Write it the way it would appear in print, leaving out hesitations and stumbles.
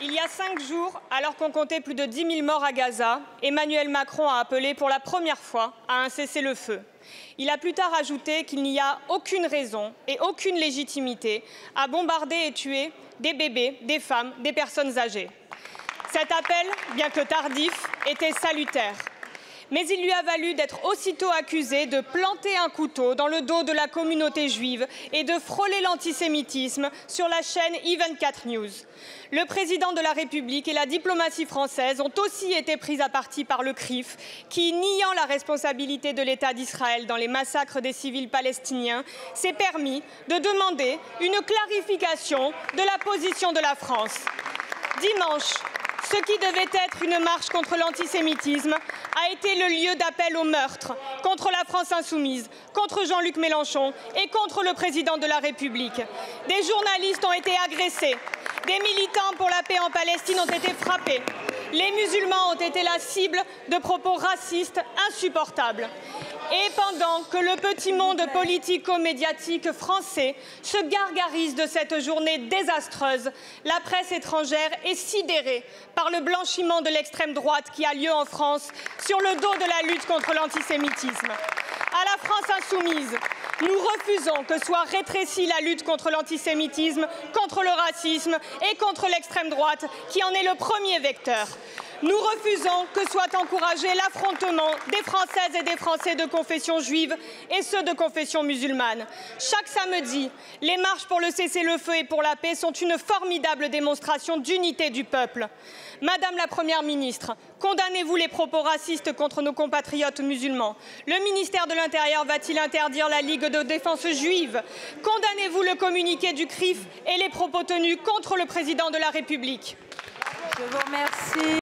Il y a 5 jours, alors qu'on comptait plus de 10 000 morts à Gaza, Emmanuel Macron a appelé pour la première fois à un cessez-le-feu. Il a plus tard ajouté qu'il n'y a aucune raison et aucune légitimité à bombarder et tuer des bébés, des femmes, des personnes âgées. Cet appel, bien que tardif, était salutaire. Mais il lui a valu d'être aussitôt accusé de planter un couteau dans le dos de la communauté juive et de frôler l'antisémitisme sur la chaîne E24 News. Le président de la République et la diplomatie française ont aussi été pris à partie par le CRIF, qui, niant la responsabilité de l'État d'Israël dans les massacres des civils palestiniens, s'est permis de demander une clarification de la position de la France. Dimanche, ce qui devait être une marche contre l'antisémitisme a été le lieu d'appel au meurtre contre la France insoumise, contre Jean-Luc Mélenchon et contre le président de la République. Des journalistes ont été agressés, des militants pour la paix en Palestine ont été frappés. Les musulmans ont été la cible de propos racistes insupportables. Et pendant que le petit monde politico-médiatique français se gargarise de cette journée désastreuse, la presse étrangère est sidérée par le blanchiment de l'extrême droite qui a lieu en France sur le dos de la lutte contre l'antisémitisme. À la France insoumise, nous refusons que soit rétrécie la lutte contre l'antisémitisme, contre le racisme et contre l'extrême droite, qui en est le premier vecteur. Nous refusons que soit encouragé l'affrontement des Françaises et des Français de confession juive et ceux de confession musulmane. Chaque samedi, les marches pour le cessez-le-feu et pour la paix sont une formidable démonstration d'unité du peuple. Madame la Première ministre, condamnez-vous les propos racistes contre nos compatriotes musulmans? Le ministère de l'Intérieur va-t-il interdire la Ligue de défense juive? Condamnez-vous le communiqué du CRIF et les propos tenus contre le président de la République? Je vous remercie.